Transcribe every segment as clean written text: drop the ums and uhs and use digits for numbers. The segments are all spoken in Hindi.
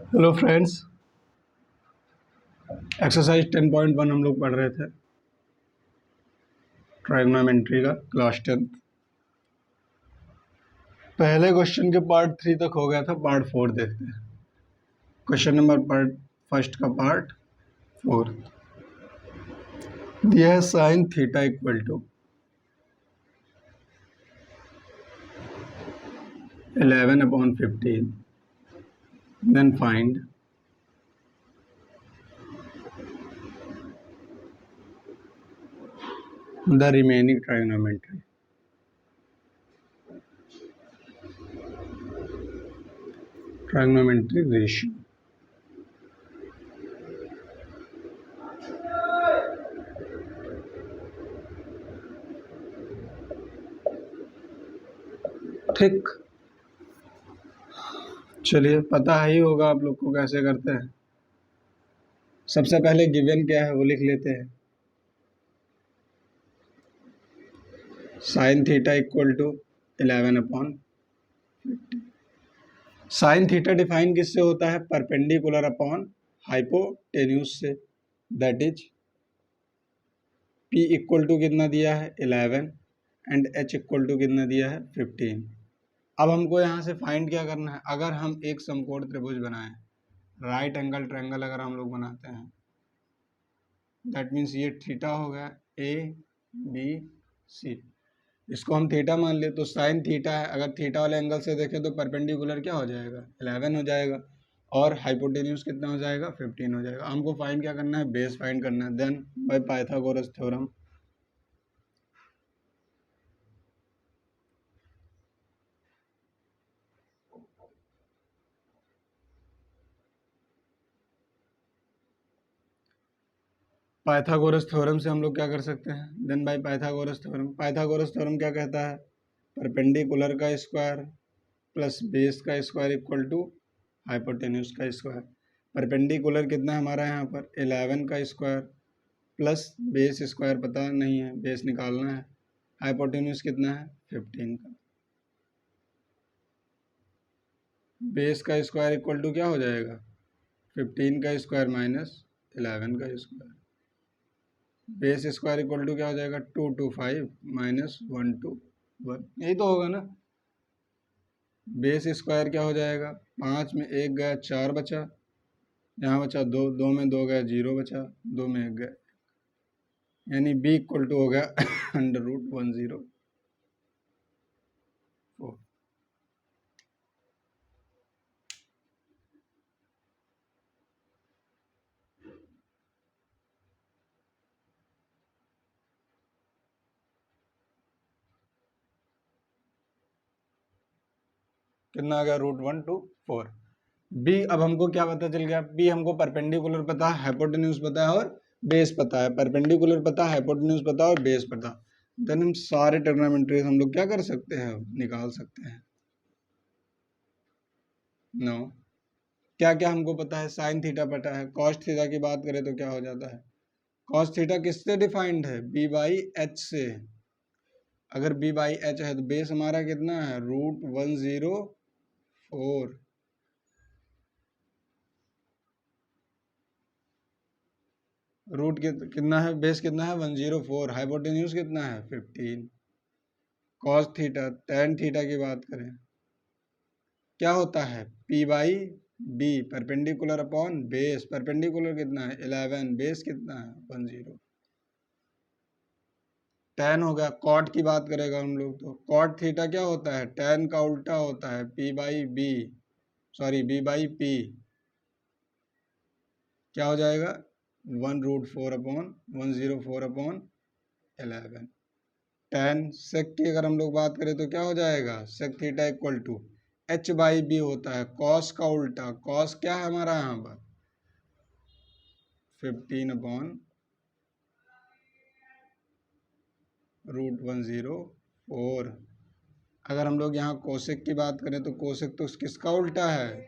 हेलो फ्रेंड्स, एक्सरसाइज 10.1 हम लोग पढ़ रहे थे ट्राइगोनोमेट्री का क्लास 10। पहले क्वेश्चन के पार्ट 3 तक हो गया था, पार्ट 4 देखते हैं। क्वेश्चन नंबर पार्ट फर्स्ट का पार्ट 4 दिया है sine theta equal to 11/15, then find the remaining trigonometry. Trigonometry ratio. ठीक, चलिए, पता ही होगा आप लोग को कैसे करते हैं। सबसे पहले गिवन क्या है वो लिख लेते हैं। Sine theta equal to 11/15। Sine theta define किससे होता है? परपेंडिकुलर अपॉन हाइपोटेन्यूज से। That is P equal to कितना दिया है? 11 एंड H इक्वल टू कितना दिया है? 15। अब हमको यहाँ से फाइंड क्या करना है? अगर हम एक समकोण त्रिभुज बनाएं, राइट एंगल ट्रायंगल अगर हम लोग बनाते हैं, दैट मीन्स ये थीटा हो गया ABC, इसको हम थीटा मान ले तो साइन थीटा है। अगर थीटा वाले एंगल से देखें तो परपेंडिकुलर क्या हो जाएगा? 11 हो जाएगा और हाइपोटेन्यूज कितना हो जाएगा? 15 हो जाएगा। हमको फाइंड क्या करना है? बेस फाइंड करना है। देन बाय पाइथागोरस थ्योरम से हम लोग क्या कर सकते हैं? देन बाय पाइथागोरस थ्योरम क्या कहता है? परपेंडिकुलर का स्क्वायर प्लस बेस का स्क्वायर इक्वल टू हाइपोटेन्यूज का स्क्वायर। परपेंडिकुलर कितना है हमारा यहाँ पर? 11 का स्क्वायर प्लस बेस स्क्वायर पता नहीं है, बेस निकालना है। हाइपोटेन्यूज कितना है? 15 का। बेस का स्क्वायर इक्वल टू क्या हो जाएगा? 15 का स्क्वायर माइनस 11 का square. Base square equal to क्या हो जाएगा? 2 to 5 माइनस 1 to 1, यही तो होगा ना। बेस स्क्वायर क्या हो जाएगा? 5 में 1 गया, 4 बचा, यहाँ बचा 2, 2 में 2 गया, 0 बचा, 2 में 1 गया, यानी B इक्वल टू हो गया √104। कितना आ गया? √124। बी, अब हमको क्या पता चल गया? बी हमको परपेंडिकुलर पता है, हाइपोटेन्यूज पता है और बेस पता है। परपेंडिकुलर पता है, हाइपोटेन्यूज पता है और बेस पता, देन हम सारे ट्रिग्नोमेट्री हम लोग क्या कर सकते हैं? निकाल सकते हैं। नो, क्या क्या हमको पता है? साइन थीटा पता है। कॉस थीटा की बात करें तो क्या हो जाता है? कॉस थीटा किससे डिफाइंड है? B/H से। अगर B/H है तो बेस हमारा कितना है? √104। रूट कितना है? बेस कितना है? 104। हाइपोटेन्यूज कितना है? 15। कॉस थीटा, टेन थीटा की बात करें क्या होता है? P/B, perpendicular upon base. Perpendicular कितना है? 11, बेस कितना है? 10। टेन हो गया। कॉट की बात करेगा हम लोग तो कॉट थीटा क्या होता है? टेन का उल्टा होता है B/B, सॉरी B/P, क्या हो जाएगा? 1/4/104/11। टेन सेक की अगर हम लोग बात करें तो क्या हो जाएगा? सेक थीटा इक्वल टू H/B होता है कॉस का उल्टा। कॉस क्या है हमारा यहाँ पर? 15/√104। अगर हम लोग यहाँ कोसेक की बात करें तो कोसेक तो किसका उल्टा है?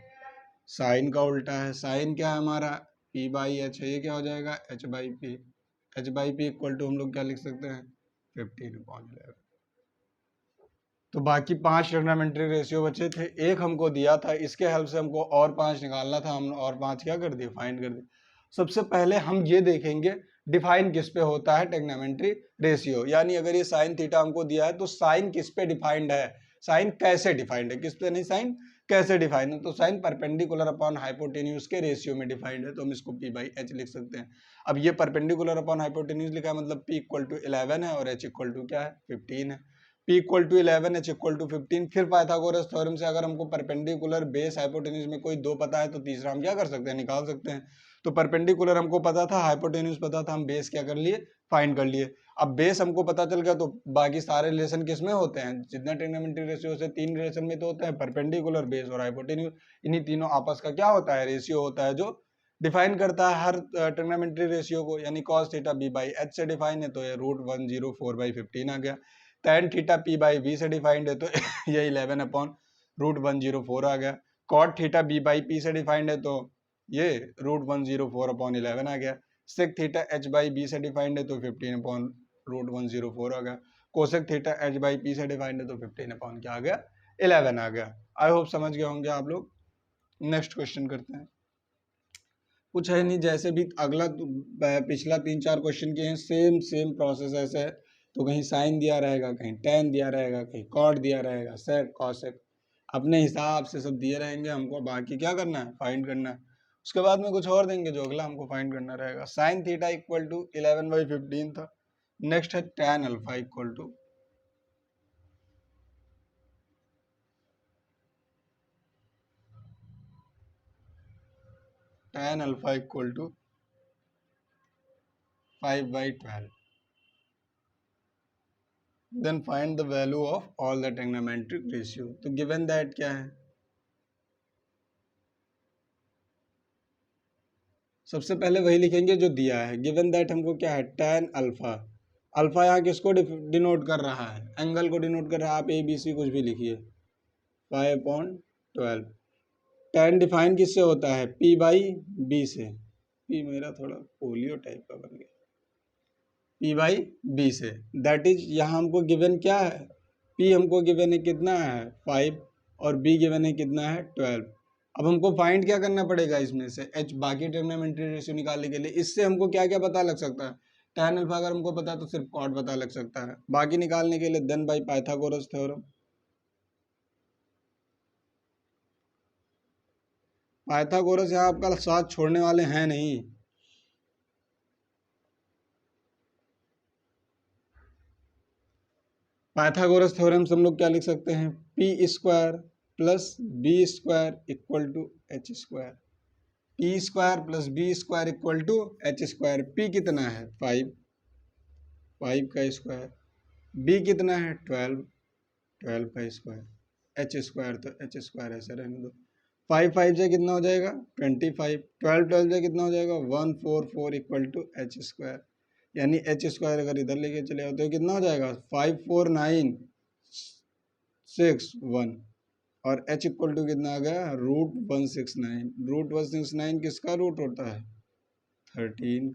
साइन का उल्टा है। साइन क्या है हमारा? P/H है, ये क्या हो जाएगा? H/P। H/P इक्वल टू हम लोग क्या लिख सकते हैं? 15/11। तो बाकी 5 ट्रिग्नोमेट्री रेशियो बचे थे, एक हमको दिया था, इसके हेल्प से हमको और 5 निकालना था, हमने और 5 क्या कर दिए, फाइंड कर दिए। सबसे पहले हम ये देखेंगे डिफाइन किस पे होता है ट्रिग्नोमेट्री रेशियो, यानी अगर ये साइन थीटा हमको दिया है तो साइन किस पे डिफाइंड है, साइन कैसे डिफाइंड है, किस पे नहीं, साइन कैसे डिफाइंड है, तो साइन परपेंडिकुलर अपॉन हाइपोटेन्यूज के रेशियो में डिफाइंड है, तो हम इसको p बाई एच लिख सकते हैं। अब ये परपेंडिकुलर अपॉन हाइपोटेन्यूज लिखा है, मतलब p इक्वल टू 11 है और h इक्वल टू क्या है, 15 है। p equal to 11, h equal to 15। फिर पाइथागोरस थ्योरम से अगर हमको परपेंडिकुलर बेस हाइपोटेन्यूज में कोई दो पता है तो तीसरा हम क्या कर सकते हैं, निकाल सकते हैं। तो परपेंडिकुलर हमको पता था, हाइपोटेन्यूज पता था, हम बेस क्या कर लिए, फाइंड कर लिए। अब बेस हमको पता चल गया तो बाकी सारे रिलेशन किस में होते हैं, जितना ट्रिग्नोमेट्री रेशियो से 3 रिलेशन में तो होते हैं, परपेंडिकुलर, बेस और हाइपोटेन्यूज। इन्हीं तीनों आपस का क्या होता है, रेशियो होता है, जो डिफाइन करता है हर ट्रिग्नोमेट्री रेशियो को। यानी cos theta b by H से डिफाइन है तो ये √104/15 आ गया। tan theta p by v से डिफाइंड है तो ये 11 अपॉन √104 आ गया। cot theta b by p से डिफाइंड है तो ये √104 अपॉन 11 आ गया। sec theta h by b से डिफाइंड है तो 15 अपॉन √104 आ गया। Cosec theta h by p से डिफाइंड है तो 15 अपॉन क्या आ गया, 11 आ गया। आई होप समझ गए होंगे आप लोग। नेक्स्ट क्वेश्चन करते हैं। कुछ है नहीं, जैसे भी अगला पिछला 3-4 क्वेश्चन के हैं, सेम प्रोसेस ऐसे है। तो कहीं साइन दिया रहेगा, कहीं tan दिया रहेगा, कहीं कॉट दिया रहेगा, सेक कॉसेक, अपने हिसाब से सब दिए रहेंगे। हमको बाकी क्या करना है, फाइंड करना है। उसके बाद में कुछ और देंगे जो अगला हमको फाइंड करना रहेगा। साइन थीटा इक्वल टू 11/15 था। नेक्स्ट है tan alpha equal to tan alpha equal to 5/12। Then find the value of all the trigonometric ratio. तो गिवन दैट क्या है, सबसे पहले वही लिखेंगे जो दिया है। गिवन दैट हमको क्या है, tan अल्फा। अल्फा यहाँ किसको डिनोट कर रहा है, एंगल को डिनोट कर रहा है। आप ए बी सी कुछ भी लिखिए। 5/12। tan डिफाइन किससे होता है, p बाई बी से। p मेरा थोड़ा पोलियो टाइप का बन गया, p बाई बी से। दैट इज यहाँ हमको गिवन क्या है, p हमको गिवन है कितना है 5 और b गिवन है कितना है 12। अब हमको फाइंड क्या करना पड़ेगा इसमें से, h बाकी ट्रिग्नोमेट्री रेशियो निकालने के लिए। इससे हमको क्या क्या पता लग सकता है, tan अल्फा अगर हमको पता है तो सिर्फ कॉट पता लग सकता है। बाकी निकालने के लिए then by Pythagoras theorem. Pythagoras यहाँ आपका साथ छोड़ने वाले हैं नहीं। पाइथागोरस थ्योरम से हम लोग क्या लिख सकते हैं, P square plus B square equal to H square. P square plus B square equal to H square. P कितना है 5, 5 का स्क्वायर। बी कितना है 12, 12 का स्क्वायर। एच स्क्वायर तो एच स्क्वायर ऐसे रहने दो। 5 5 से कितना हो जाएगा 25, 12 12 से कितना हो जाएगा 144 इक्वल टू एच स्क्वायर। यानी एच स्क्वायर अगर इधर लेके चले जाओ तो कितना हो जाएगा 54961 और h इक्वल टू कितना आ गया √169। √169 किसका रूट होता है 13।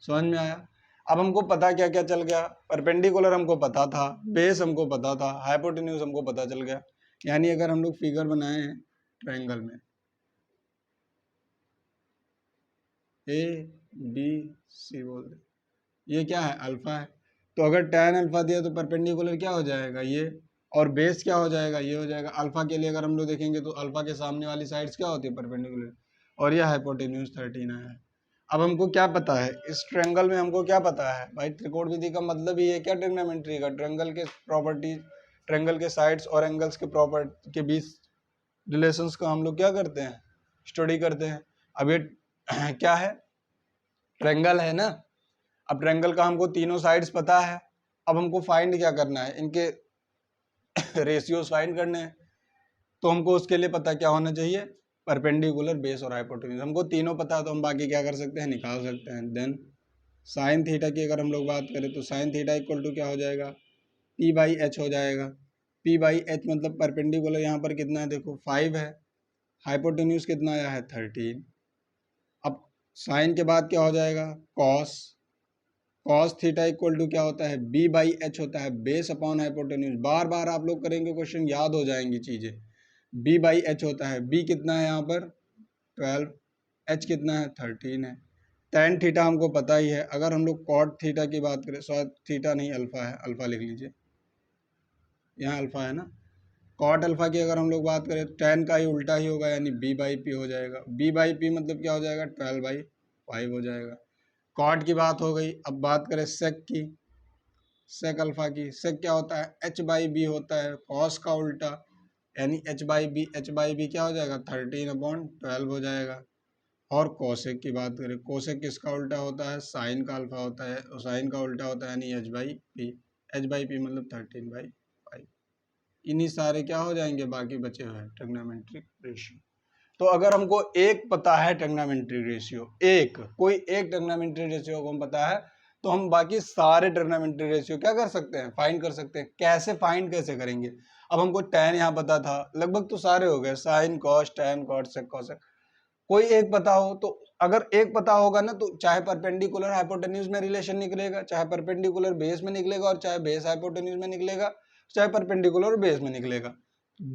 समझ में आया। अब हमको पता क्या क्या चल गया, परपेंडिकुलर हमको पता था, बेस हमको पता था, हाइपोटेन्यूज हमको पता चल गया। यानी अगर हम लोग फिगर बनाए हैं ट्रायंगल में ए बी सी बोल दे, ये क्या है अल्फा है, तो अगर tan अल्फा दिया तो परपेंडिकुलर क्या हो जाएगा ये, और बेस क्या हो जाएगा ये हो जाएगा। अल्फा के लिए अगर हम लोग देखेंगे तो अल्फा के सामने वाली साइड्स क्या होती है परपेंडिकुलर, और यह हाइपोटेन्यूज 13 है। अब हमको क्या पता है इस ट्रायंगल में, हमको क्या पता है भाई, त्रिकोण विधि का मतलब ही है क्या ट्रिग्नोमेट्री का, ट्रायंगल के प्रॉपर्टी, ट्रायंगल के साइड्स और एंगल्स के प्रॉपर्टी के बीच रिलेशंस का हम लोग क्या करते हैं, स्टडी करते हैं। अब ये क्या है, ट्रायंगल है ना। अब ट्रायंगल का हमको तीनों साइड्स पता है। अब हमको फाइंड क्या करना है, इनके रेशियोज फाइंड करने हैं। तो हमको उसके लिए पता क्या होना चाहिए, परपेंडिकुलर, बेस और हाइपोटेन्यूज। हमको तीनों पता है तो हम बाकी क्या कर सकते हैं, निकाल सकते हैं। देन साइन थीटा की अगर हम लोग बात करें तो साइन थीटा इक्वल टू क्या हो जाएगा, पी बाई एच हो जाएगा। पी बाई एच मतलब परपेंडिकुलर यहाँ पर कितना है देखो 5 है, हाइपोटेन्यूज कितना आया है 13। अब साइन के बाद क्या हो जाएगा cos, cos theta equal to क्या होता है, बी बाई एच होता है, बेस अपॉन हाइपोटेन्यूज। बार बार आप लोग करेंगे क्वेश्चन, याद हो जाएंगी चीजें। बी बाई एच होता है, बी कितना है यहाँ पर 12, एच कितना है 13 है। टेन थीटा हमको पता ही है। अगर हम लोग कॉट थीटा की बात करें, सॉरी थीटा नहीं अल्फा है, अल्फा लिख लीजिए, यहाँ अल्फा है ना। कॉट अल्फा की अगर हम लोग बात करें, टेन का ही उल्टा ही होगा, यानी बी बाई पी हो जाएगा। बी बाई पी मतलब क्या हो जाएगा, 12/5 हो जाएगा। कॉट की बात हो गई। अब बात करें सेक की, सेक अल्फा की। सेक क्या होता है, एच बाई बी होता है, कॉस का उल्टा, यानी H by B. H by B क्या हो जाएगा, 13/12 हो जाएगा। और कोसेक की बात करें, कोसेक किसका उल्टा होता है, साइन का अल्फा होता है, और साइन का उल्टा होता है यानी H by P. H by P मतलब 13/5। इन्हीं सारे क्या हो जाएंगे, बाकी बचे हुए ट्रिग्नोमेट्रिक रेशियो। तो अगर हमको एक पता है ट्रिग्नोमेट्रिक रेशियो, कोई एक ट्रिग्नोमेट्रिक रेशियो को हम पता है, तो हम बाकी सारे ट्रिग्नोमेट्रिक रेशियो क्या कर सकते हैं, फाइंड कर सकते हैं। कैसे फाइंड कैसे करेंगे, अब हमको tan यहाँ पता था, लगभग तो सारे हो गए, sine cos tan cot sec cosec. कोई एक पता हो, तो अगर एक पता होगा ना, तो चाहे परपेंडिकुलर हाइपोटेन्यूज में रिलेशन निकलेगा, चाहे परपेंडिकुलर बेस में निकलेगा, और चाहे बेस हाइपोटेन्यूज में निकलेगा, चाहे परपेंडिकुलर बेस में निकलेगा।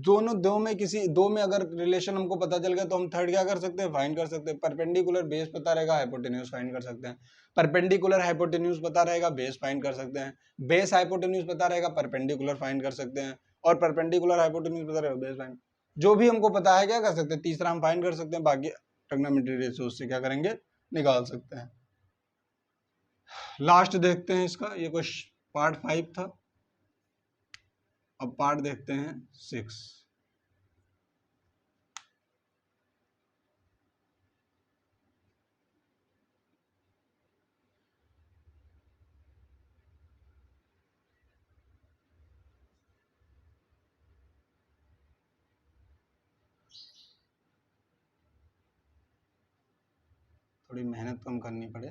दोनों दो में किसी दो में अगर रिलेशन हमको पता चल गया, तो हम थर्ड क्या कर सकते हैं, फाइंड कर सकते हैं। परपेंडिकुलर बेस पता रहेगा, हाइपोटेन्यूज फाइंड कर सकते हैं। परपेंडिकुलर हाइपोटेन्यूज पता रहेगा, बेस फाइंड कर सकते हैं। बेस हाइपोटेन्यूज पता रहेगा, परपेंडिकुलर फाइंड कर सकते हैं। और परपेंडिकुलर हाइपोटेन्यूज पता रहेगा, बेस फाइंड। जो भी हमको पता है क्या कर सकते हैं, तीसरा हम फाइंड कर सकते हैं। बाकी ट्रिग्नोमेट्री रेशियो से क्या करेंगे, निकाल सकते हैं। लास्ट देखते हैं इसका, ये कुछ पार्ट 5 था। अब पार्ट देखते हैं 6। थोड़ी मेहनत कम करनी पड़े,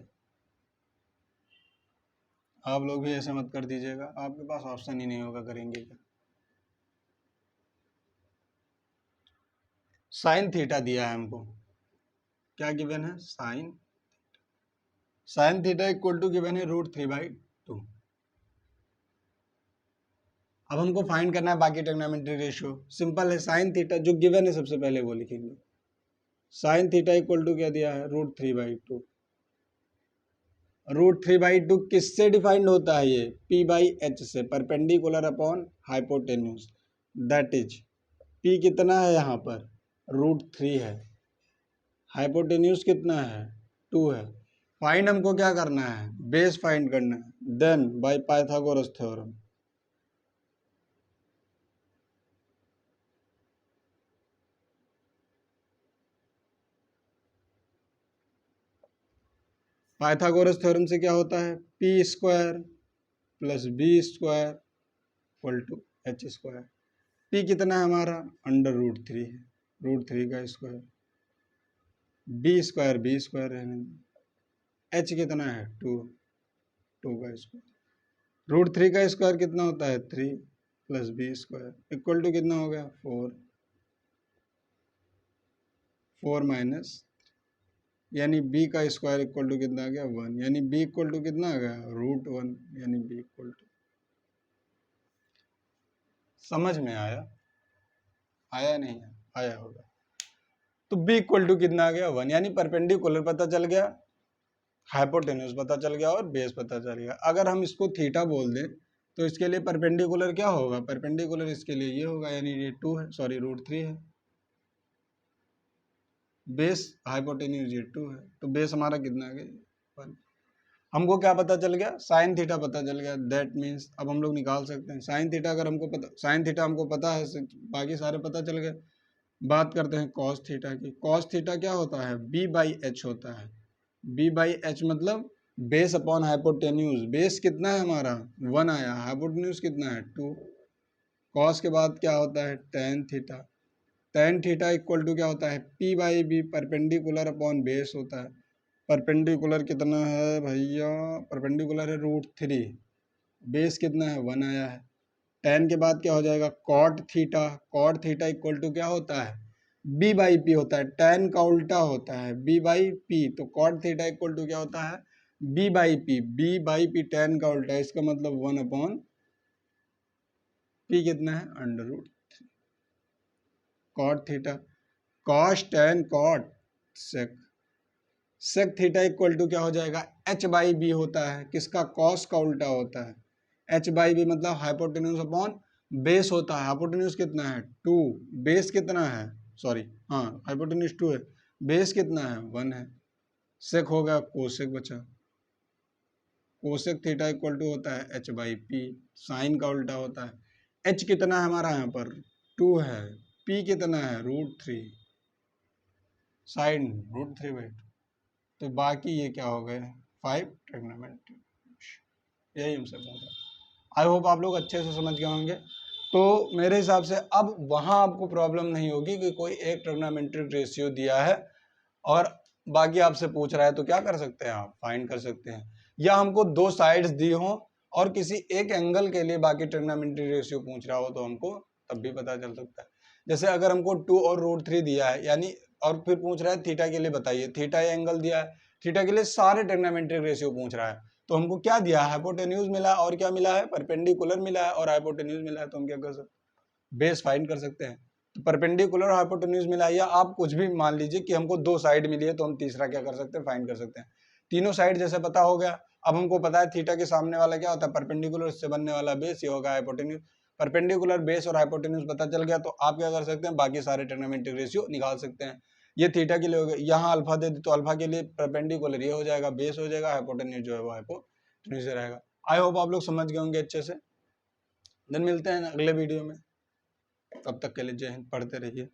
आप लोग भी ऐसे मत कर दीजिएगा, आपके पास ऑप्शन ही नहीं होगा, करेंगे क्या। साइन थीटा दिया है हमको, क्या गिवन है, sine theta equal to given है √3/2। अब हमको फाइंड करना है बाकी ट्रिग्नोमेट्री रेशियो। सिंपल है, साइन थीटा जो गिवन है सबसे पहले वो लिखेंगे। साइन थीटा इक्वल टू क्या दिया है, √3/2। √3/2 किससे डिफाइंड होता है, ये P/H से, perpendicular upon hypotenuse. That is P कितना है यहाँ पर, √3 है, हाइपोटेन्यूज कितना है 2 है। फाइंड हमको क्या करना है, बेस फाइंड करना है। Then by Pythagoras theorem, Pythagoras theorem से क्या होता है, p² + b² = h²। p कितना है हमारा, √3 है, √3 का स्क्वायर, b² रहने दें, h कितना है 2 का स्क्वायर। √3 का स्क्वायर कितना होता है 3 + b² इक्वल टू कितना हो गया 4 माइनस, यानी b का स्क्वायर इक्वल टू कितना आ गया 1, यानी b इक्वल टू कितना आ गया √1, यानी b इक्वल टू। समझ में आया, आया नहीं आया होगा। तो b इक्वल टू कितना आ गया 1, यानी परपेंडिकुलर पता चल गया, हाइपोटेन्यूज पता चल गया, और बेस पता चल गया। अगर हम इसको थीटा बोल दें, तो इसके लिए परपेंडिकुलर क्या होगा, परपेंडिकुलर इसके लिए ये होगा, यानी ये 2 है, सॉरी √3 है। बेस हाइपोटेन्यूज ये 2 है, तो बेस हमारा कितना आ गया 1। हमको क्या पता चल गया, साइन थीटा पता चल गया। दैट मीन्स अब हम लोग निकाल सकते हैं साइन थीटा। अगर हमको पता, साइन थीटा हमको पता है, बाकी सारे पता चल गए। बात करते हैं कॉस थीटा की। कॉस थीटा क्या होता है, b/h होता है। b/h मतलब बेस अपॉन हाइपोटेन्यूज। बेस कितना है हमारा 1 आया, हाइपोटेन्यूज कितना है 2। कॉस के बाद क्या होता है tan theta. Tan theta equal to क्या होता है p/b, परपेंडिकुलर अपॉन बेस होता है। परपेंडिकुलर कितना है भैया, परपेंडिकुलर है √3, बेस कितना है 1 आया है। टेन के बाद क्या हो जाएगा cot theta. Cot theta equal to क्या होता है b/p होता है, टेन का उल्टा होता है b/p, तो कॉट थीटा इक्वल टू क्या होता है बी बाई पी टेन का उल्टा, इसका मतलब 1/, पी कितना है √3 cot theta, cos tan cot sec theta equal to क्या हो जाएगा, एच बाई बी होता है, किसका, कॉस का उल्टा होता है, एच बाई बी मतलब हाइपोटेन्यूज अपॉन बेस होता है, हाइपोटेन्यूज कितना है 2, बेस कितना है, सॉरी हाँ हाइपोटेन्यूज 2 है, बेस कितना है 1 है, सेक हो गया, कोसेक बचा, कोसेक थीटा इक्वल टू होता है एच बाई पी, साइन का उल्टा होता है, एच कितना है हमारा यहाँ पर 2 है, पी कितना है √3, साइन √3/2, तो बाकी ये क्या हो गए 5 ट्रिग्नोमेट्री, यही हमसे पूछा। आई होप आप लोग अच्छे से समझ गए होंगे। तो मेरे हिसाब से अब वहाँ आपको प्रॉब्लम नहीं होगी कि कोई एक ट्रिग्नोमेट्रिक रेशियो दिया है और बाकी आपसे पूछ रहा है तो क्या कर सकते हैं, आप फाइंड कर सकते हैं, या हमको दो साइड्स दी हो और किसी एक एंगल के लिए बाकी ट्रिग्नोमेट्रिक रेशियो पूछ रहा हो तो हमको तब भी पता चल सकता है। जैसे अगर हमको 2 और √3 दिया है, यानी और फिर पूछ रहा है थीटा के लिए बताइए, थीटा एंगल दिया है, थीटा के लिए सारे ट्रिग्नोमेट्रिक रेशियो पूछ रहा है, तो हमको क्या दिया है, हाइपोटेन्यूज मिला है और क्या मिला है, परपेंडिकुलर मिला है और हाइपोटेन्यूज मिला है, तो हम क्या कर सकते हैं, बेस फाइंड कर सकते हैं। तो परपेंडिकुलर हाइपोटेन्यूज मिला है, या आप कुछ भी मान लीजिए कि हमको दो साइड मिली है, तो हम तीसरा क्या कर सकते हैं, फाइंड कर सकते हैं। तीनों साइड जैसे पता हो गया, अब हमको पता है थीटा के सामने वाला क्या होता है, परपेंडिकुलर, से बनने वाला बेस, ये होगा हाइपोटेन्यूज, परपेंडिकुलर बेस और हाइपोटेन्यूज पता चल गया, तो आप क्या कर सकते हैं, बाकी सारे ट्रिग्नोमेट्रिक रेशियो निकाल सकते हैं। ये थीटा के लिए हो गया, यहाँ अल्फा दे दी तो अल्फा के लिए परपेंडिकुलर ये हो जाएगा, बेस हो जाएगा, हाइपोटेन्यूज जो है वो हाइपोटेन्यूज रहेगा। आई होप आप लोग समझ गए होंगे अच्छे से। देन मिलते हैं अगले वीडियो में, तब तक के लिए जय हिंद, पढ़ते रहिए।